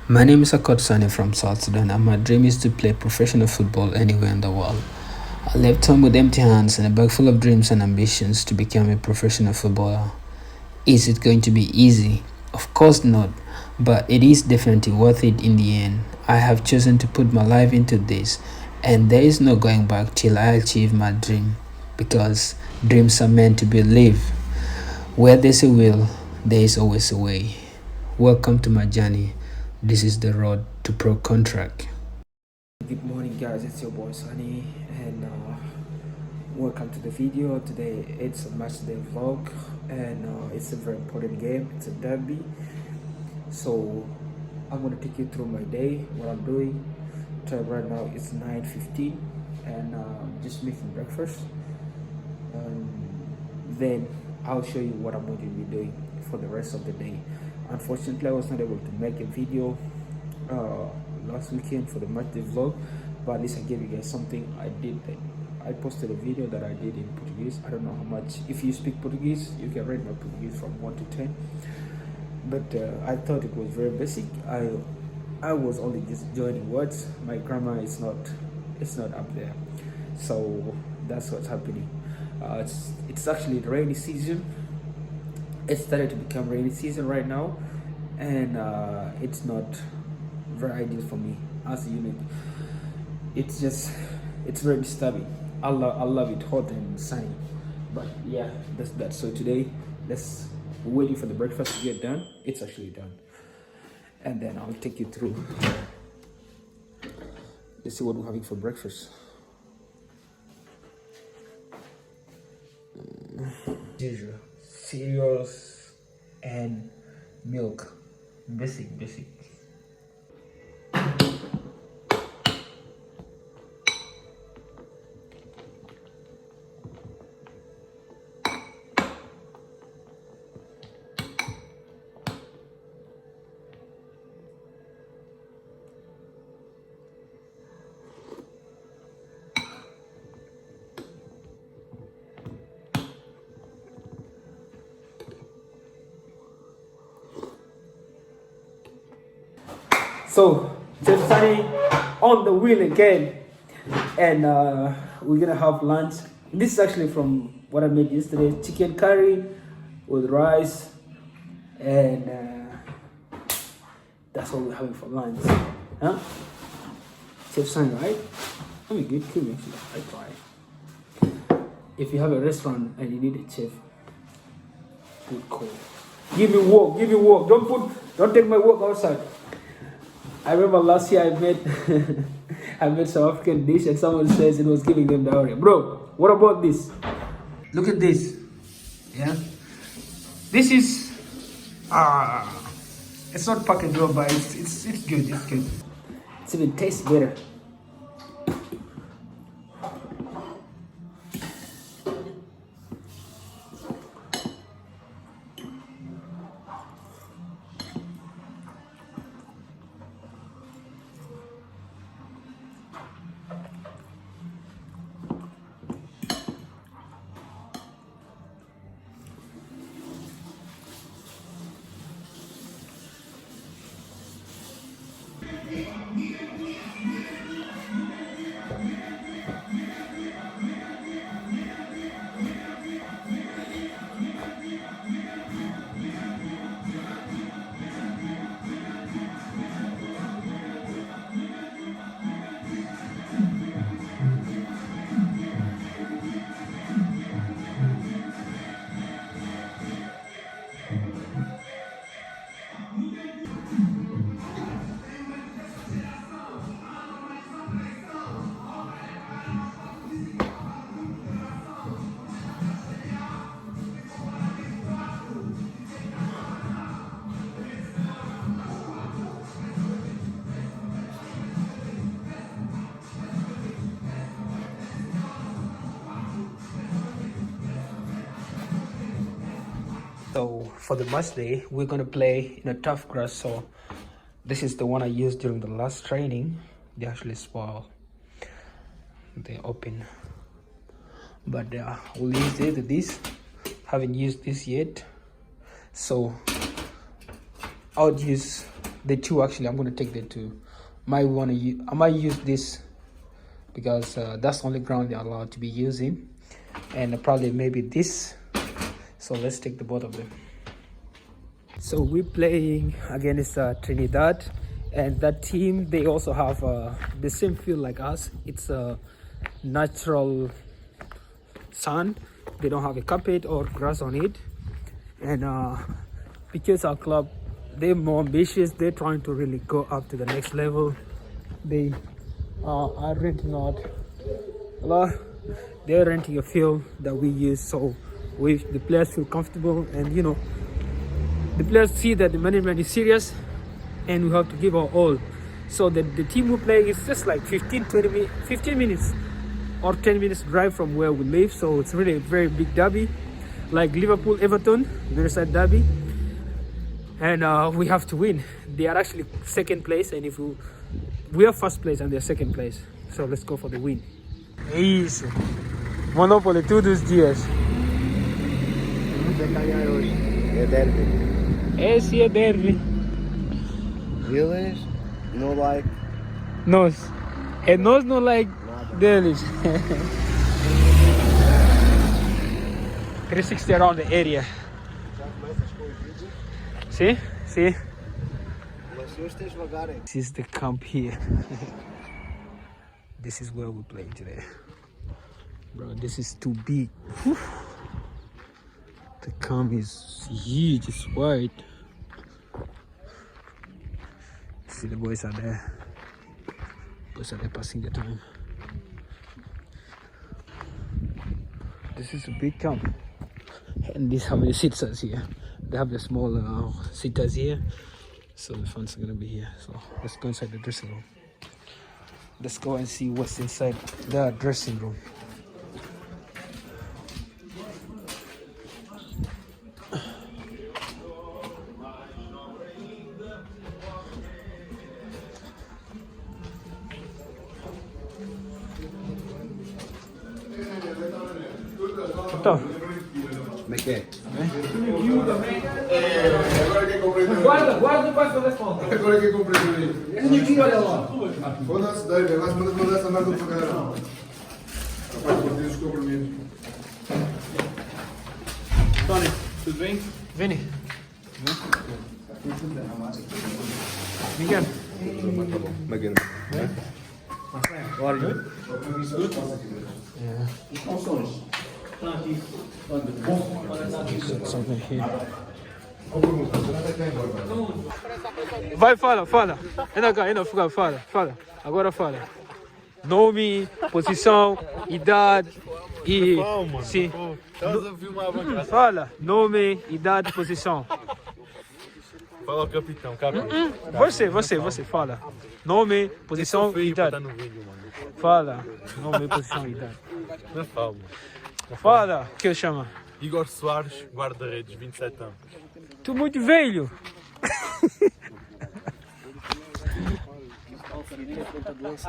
My name is Akot Sani from South Sudan, and my dream is to play professional football anywhere in the world. I left home with empty hands and a bag full of dreams and ambitions to become a professional footballer. Is it going to be easy? Of course not, but it is definitely worth it in the end. I have chosen to put my life into this, and there is no going back till I achieve my dream, because dreams are meant to be lived. Where there's a will, there is always a way. Welcome to my journey. This is the road to pro contract. Good morning guys, it's your boy Sunny and welcome to the video. Today it's a match day vlog and it's a very important game. It's a derby, so I'm gonna take you through my day, what I'm doing. Time right now it's 9:15 and just making breakfast, and then I'll show you what I'm going to be doing for the rest of the day. Unfortunately, I was not able to make a video last weekend for the match day vlog, but at least I gave you guys something. I posted a video that I did in Portuguese. I don't know how much, if you speak Portuguese you can rate my Portuguese from 1 to 10, but I thought it was very basic. I was only just joining words. My grammar is not up there, so that's what's happening. It's actually the rainy season. It started to become rainy season right now, and it's not very ideal for me as a unit. It's very disturbing. I love it hot and sunny, but yeah, that's that. So today, we're waiting for the breakfast to get done. It's actually done, and then I'll take you through. Let's see what we're having for breakfast. Usual cereals and milk. Basic. So, Chef Sunny on the wheel again, and we're gonna have lunch. This is actually from what I made yesterday: chicken curry with rice, and that's what we're having for lunch. Huh? Chef Sunny, right? I mean, good cooking. I try. If you have a restaurant and you need a chef, good call. Give me work. Don't take my work outside. I remember last year I made some African dish and someone says it was giving them diarrhea. Bro, what about this? Look at this. Yeah. This is it's not packaged well, but it's good. It's good. It's even tastes better. So for the match day, we're gonna play in a tough grass. So this is the one I used during the last training. They actually spoil. They open, but we'll use this. Haven't used this yet, so I'll use The two, actually, I'm going to take the two. I might use this because that's the only ground they're allowed to be using, and probably maybe this. So let's take the both of them. So we're playing against Trinidad, and that team, they also have the same field like us. It's a natural sand. They don't have a carpet or grass on it, and because our club, they're more ambitious, they're trying to really go up to the next level. They are renting out a lot. They're renting a field that we use, so the players feel comfortable, and you know, the players see that the management is serious and we have to give our all. So the team we play is just like 15 minutes or 10 minutes drive from where we live. So it's really a very big derby, like Liverpool Everton, Merseyside derby, and we have to win. They are actually second place, and if we are first place and they're second place, so let's go for the win. Isso, Monopoly todos os dias. É derby. Esse é derby. Eles não like. Nós. É nós não like deles. 360 around the area. Já começas com o vídeo. See? See? Mas se hoje tens devagar, hein? This is the camp here. This is where we play today. Bro, this is too big. Whew. The camp is huge, it's wide. See, the boys are there. Boys are there passing the time. This is a big camp. And this how many sitters here. They have the small sitters here. So the fans are gonna be here. So let's go inside the dressing room. Let's go and see what's inside the dressing room. Então, Como é que é? guarda depois para responder. Agora que eu comprei por aí. Esse aqui, olha lá. Foda-se, Dave, agora se manda essa merda de pagar. Rapaz, por Deus, compromisso. Tony, tudo bem? Vini. Miguel. Como é que é? Yeah. Estão aqui. Something here. Vai, fala. Ainda cá, fala. Agora fala. Nome, posição, idade e... Calma. Sim. Estás a filmar a bancada. Fala. Nome, idade, posição. Fala ao capitão, capitão. Você, fala. Nome, posição e idade. Tá no vídeo, mano. Fala. Nome, posição e idade. Não falo. Fala. O que ele chama? Igor Soares, guarda-redes, 27 anos. Tu muito velho.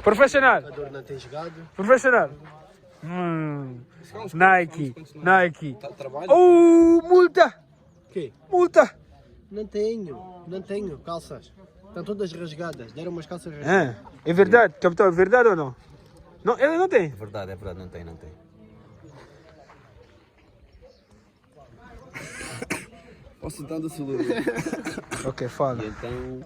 Profissional. Não tem jogado? Profissional. Nike. Trabalho? Oh, multa. quê? Multa. Não tenho calças. Estão todas rasgadas. Deram umas calças rasgadas. É verdade, capitão, é verdade ou não? Não, ele não tem. É verdade, não tem. Posso dar do celular? Ok, fala. E então...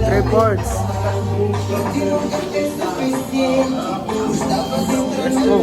Three boards. Let's go.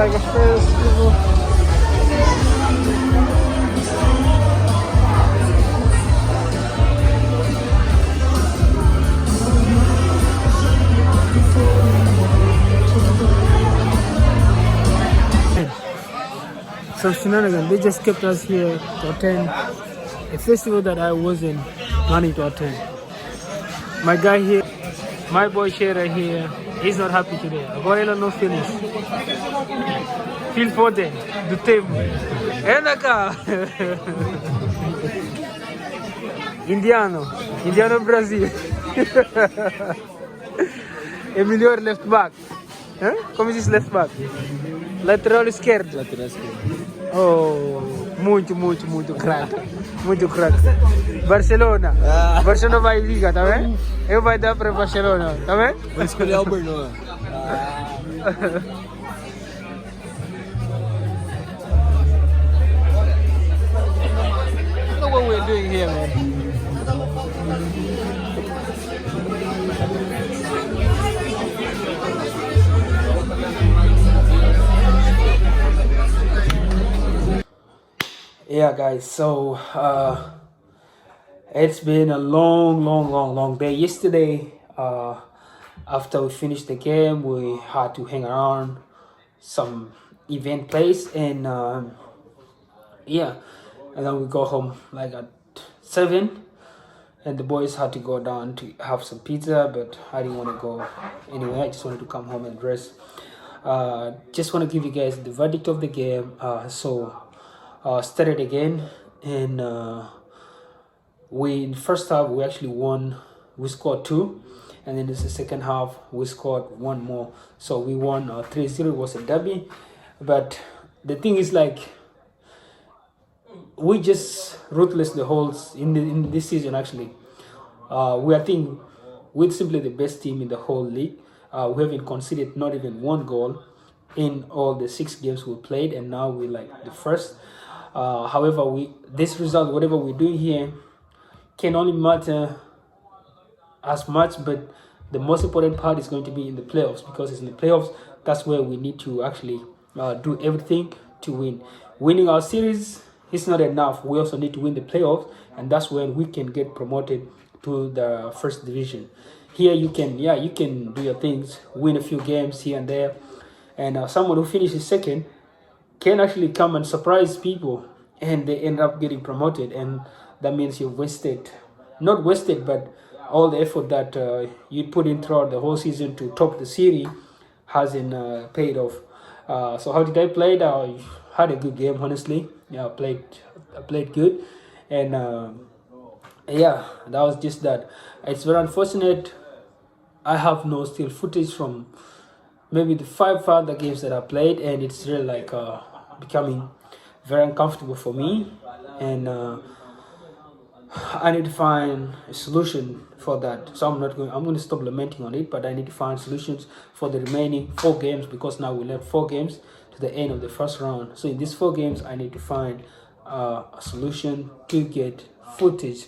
like a festival. So shenanigans, they just kept us here to attend a festival that I wasn't planning to attend. My guy here, my boy Shera here, he's not happy today. Agora no feelings. Feel for them, do tempo. Anda cá. Indiano Brasil. É melhor left back. Hã? Como diz left back? Lateral esquerdo. Lateral esquerdo. Oh, muito craque. Muito craque. Barcelona. Barcelona vai liga, tá vendo? Eu vai dar para Barcelona, tá vendo? Vou escolher Albernoense. Look what we're doing here, man. Yeah, guys, so it's been a long day. Yesterday, after we finished the game, we had to hang around some event place, and yeah, and then we go home like at 7, and the boys had to go down to have some pizza, but I didn't want to go anyway. I just wanted to come home and rest. Just want to give you guys the verdict of the game. Started again, and we in the first half we actually won. We scored 2, and then in the second half we scored 1 more. So we won 3-0. It was a derby, but the thing is, like, we just ruthless the holes in this season. Actually, I think we're simply the best team in the whole league. We haven't conceded not even 1 goal in all the 6 games we played, and now we're like the first. However, this result, whatever we're doing here, can only matter as much, but the most important part is going to be in the playoffs, because it's in the playoffs that's where we need to actually do everything to win. Winning our series is not enough. We also need to win the playoffs, and that's when we can get promoted to the first division. Here you can do your things, win a few games here and there, and someone who finishes second can actually come and surprise people, and they end up getting promoted, and that means you've not wasted, but all the effort that you put in throughout the whole season to top the series hasn't paid off. So how did I play? I had a good game, honestly. Yeah, I played good, and yeah, that was just that. It's very unfortunate. I have no still footage from maybe the 5 other games that I played, and it's really like becoming very uncomfortable for me, and I need to find a solution for that. So I'm going to stop lamenting on it, but I need to find solutions for the remaining 4 games, because now we left 4 games to the end of the first round. So in these 4 games, I need to find a solution to get footage,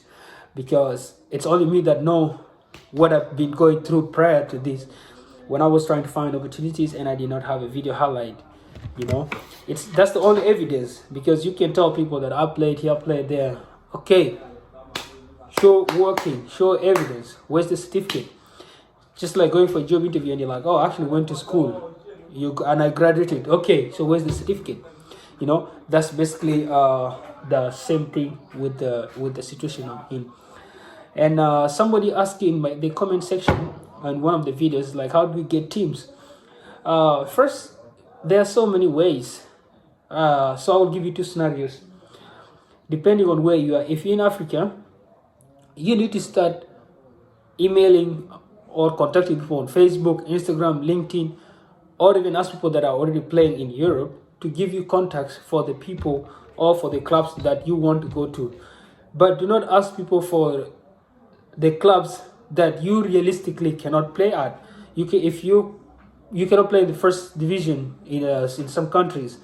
because it's only me that know what I've been going through prior to this, when I was trying to find opportunities and I did not have a video highlight. You know, that's the only evidence, because you can tell people that I played here, I played there. Okay, show working, show evidence. Where's the certificate? Just like going for a job interview and you're like, oh, I actually went to school, and I graduated. Okay, so where's the certificate? You know, that's basically the same thing with the situation I'm in. And somebody asked in the comment section on one of the videos, like, how do we get teams? First, there are so many ways. So I will give you 2 scenarios. Depending on where you are. If you're in Africa, you need to start emailing or contacting people on Facebook, Instagram, LinkedIn, or even ask people that are already playing in Europe to give you contacts for the people or for the clubs that you want to go to. But do not ask people for the clubs that you realistically cannot play at. If you cannot play in the first division in some countries,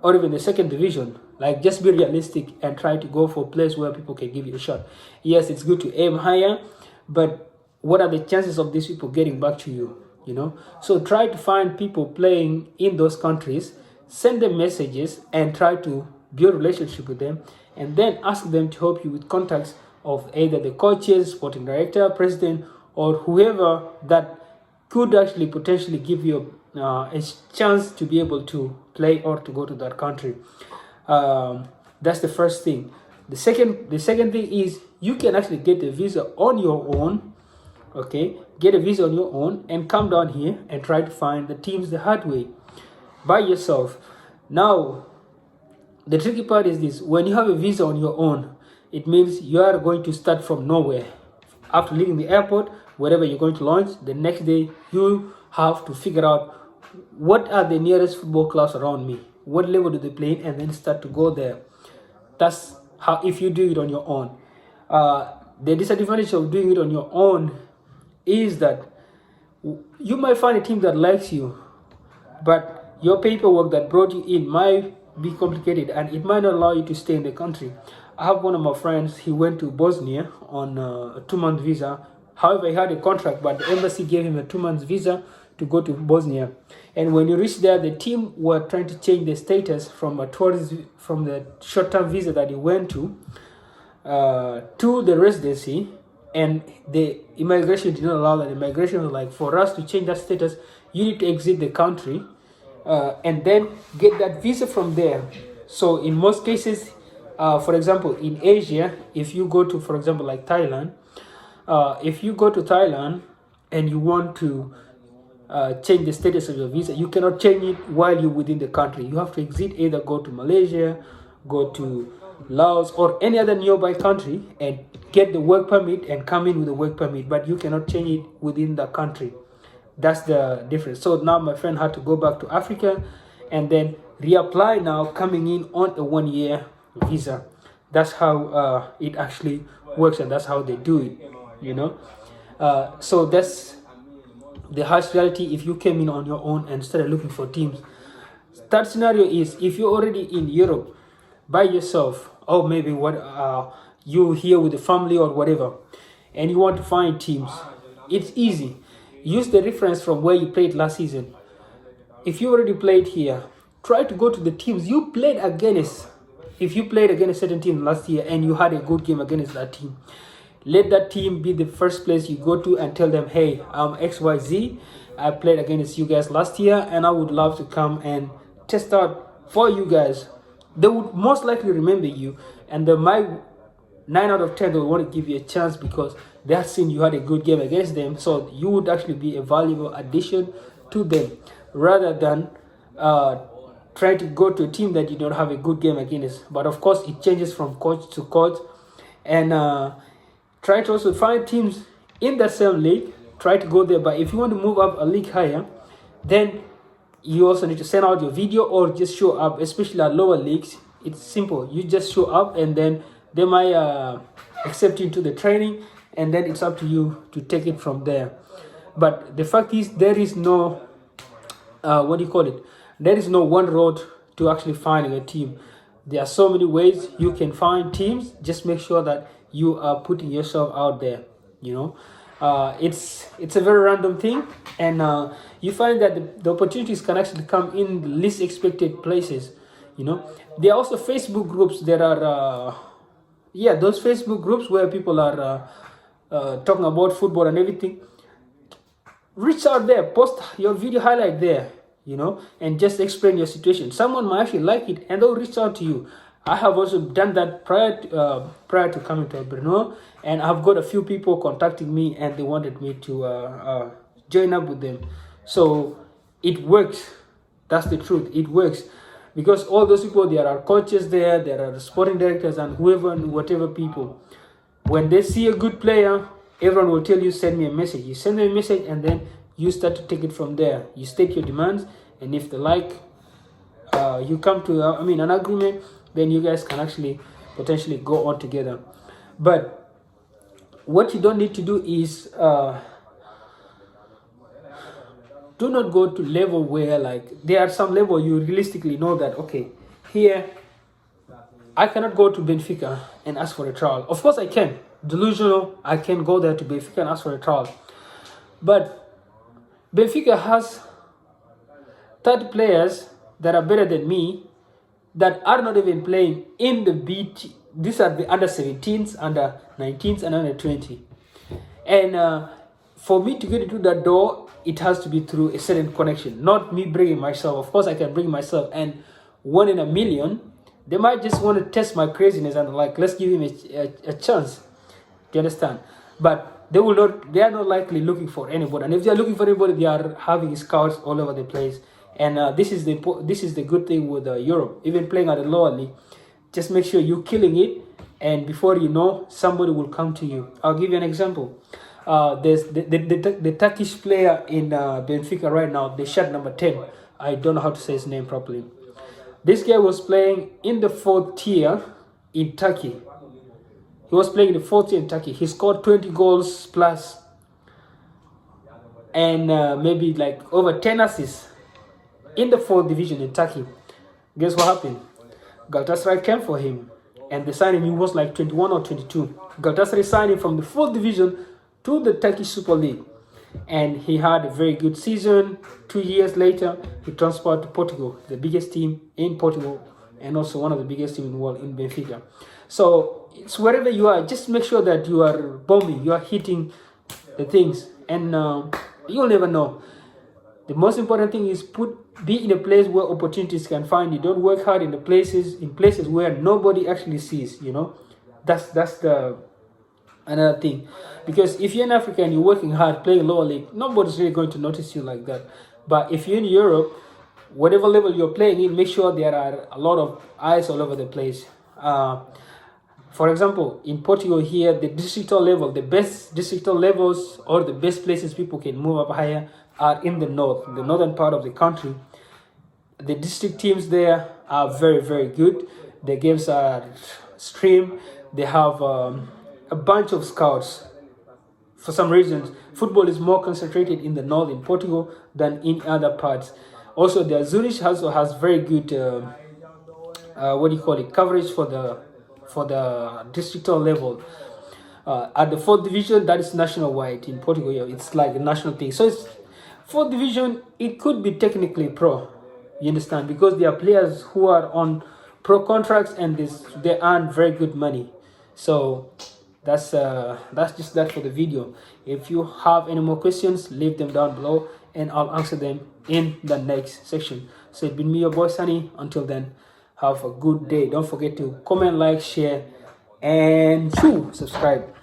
or even the second division, like, just be realistic and try to go for a place where people can give you a shot. Yes, it's good to aim higher, but what are the chances of these people getting back to you? you know. So try to find people playing in those countries, send them messages and try to build a relationship with them, and then ask them to help you with contacts of either the coaches, sporting director, president, or whoever that could actually potentially give you a chance to be able to play or to go to that country. That's the first thing. The second thing is you can actually get a visa on your own. Okay, get a visa on your own and come down here and try to find the teams the hard way by yourself. Now, the tricky part is this: when you have a visa on your own, it means you are going to start from nowhere. After leaving the airport, wherever you're going to launch, the next day you have to figure out what are the nearest football clubs around me, what level do they play in, and then start to go there. That's how, if you do it on your own. The disadvantage of doing it on your own is that you might find a team that likes you, but your paperwork that brought you in might be complicated and it might not allow you to stay in the country. I have one of my friends, he went to Bosnia on a 2-month visa. However, he had a contract, but the embassy gave him a 2-month visa to go to Bosnia. And when he reached there, the team were trying to change the status from a tourist, from the short-term visa that he went to the residency, and the immigration did not allow that. Immigration was like, for us to change that status, you need to exit the country and then get that visa from there. So in most cases, for example, in Asia, if you go to, for example, like Thailand, if you go to Thailand and you want to change the status of your visa, you cannot change it while you're within the country. You have to exit, either go to Malaysia, go to Laos, or any other nearby country and get the work permit and come in with the work permit, but you cannot change it within the country. That's the difference. So now my friend had to go back to Africa and then reapply now, coming in on a 1-year visa. That's how it actually works, and that's how they do it, you know. So that's the harsh reality if you came in on your own and started looking for teams. Third scenario is if you're already in Europe by yourself, or maybe you here with the family or whatever, and you want to find teams. It's easy. Use the reference from where you played last season. If you already played here, try to go to the teams you played against. If you played against a certain team last year and you had a good game against that team, let that team be the first place you go to and tell them, hey, I'm XYZ. I played against you guys last year and I would love to come and test out for you guys. They would most likely remember you, and they might 9 out of 10 they will want to give you a chance because they have seen you had a good game against them. So you would actually be a valuable addition to them, rather than try to go to a team that you don't have a good game against. But of course, it changes from coach to coach, and try to also find teams in the same league. Try to go there. But if you want to move up a league higher, then you also need to send out your video or just show up, especially at lower leagues. It's simple. You just show up and then they might accept you into the training, and then it's up to you to take it from there. But the fact is, there is no, there is no one road to actually finding a team. There are so many ways you can find teams. Just make sure that you are putting yourself out there, you know. It's a very random thing, and you find that the opportunities can actually come in the least expected places, you know. There are also Facebook groups that are those Facebook groups where people are talking about football and everything. Reach out there, post your video highlight there, you know, and just explain your situation. Someone might actually like it and they'll reach out to you. I have also done that prior to coming to Albernoense, and I've got a few people contacting me and they wanted me to join up with them. So it works. That's the truth. It works, because all those people, there are coaches there are sporting directors and whatever people. When they see a good player, everyone will tell you, send me a message. You send them a message and then you start to take it from there. You state your demands, and if they like, you come to an agreement, then you guys can actually potentially go on together. But what you don't need to do is do not go to level where, like, there are some level you realistically know that, okay, here I cannot go to Benfica and ask for a trial. Of course I can. Delusional, I can go there to Benfica and ask for a trial. But Benfica has 30 players that are better than me that are not even playing in the BT. These are the under 17s, under 19s, and under 20. And for me to get into that door, it has to be through a certain connection, not me bringing myself. Of course, I can bring myself, and 1 in a million, they might just want to test my craziness and like, let's give him a chance. Do you understand? But they will not. They are not likely looking for anybody. And if they are looking for anybody, they are having scouts all over the place. And this is the good thing with Europe. Even playing at the lower league, just make sure you're killing it, and before you know, somebody will come to you. I'll give you an example. There's the Turkish player in Benfica right now. They shot number 10. I don't know how to say his name properly. This guy was playing in the 4th tier in Turkey. He was playing in the 4th tier in Turkey. He scored 20 goals plus, and maybe like over 10 assists in the 4th division in Turkey. Guess what happened? Galatasaray came for him, and they signed him. He was like 21 or 22. Galatasaray signed him from the 4th division to the Turkish Super League, and he had a very good season. 2 years later, he transferred to Portugal, the biggest team in Portugal, and also one of the biggest teams in the world, in Benfica. So it's wherever you are, just make sure that you are bombing, you are hitting the things, and you'll never know. The most important thing is be in a place where opportunities can find you. Don't work hard in places where nobody actually sees. You know, that's the another thing. Because if you're in Africa and you're working hard playing lower league, nobody's really going to notice you like that. But if you're in Europe, whatever level you're playing in, make sure there are a lot of eyes all over the place. For example, in Portugal here, the districtal level, the best districtal levels or the best places people can move up higher are in the northern part of the country. The district teams there are very, very good. The games are streamed. They have a bunch of scouts. For some reasons, football is more concentrated in the north in Portugal than in other parts. Also, the Zurich also has very good coverage for the districtal level. At the 4th division, that is national wide in Portugal. It's like a national thing. So it's 4th division. It could be technically pro. You understand? Because there are players who are on pro contracts and they earn very good money. So that's just that for the video. If you have any more questions, leave them down below and I'll answer them in the next section. So it's been me, your boy Sunny. Until then, have a good day. Don't forget to comment, like, share, and subscribe.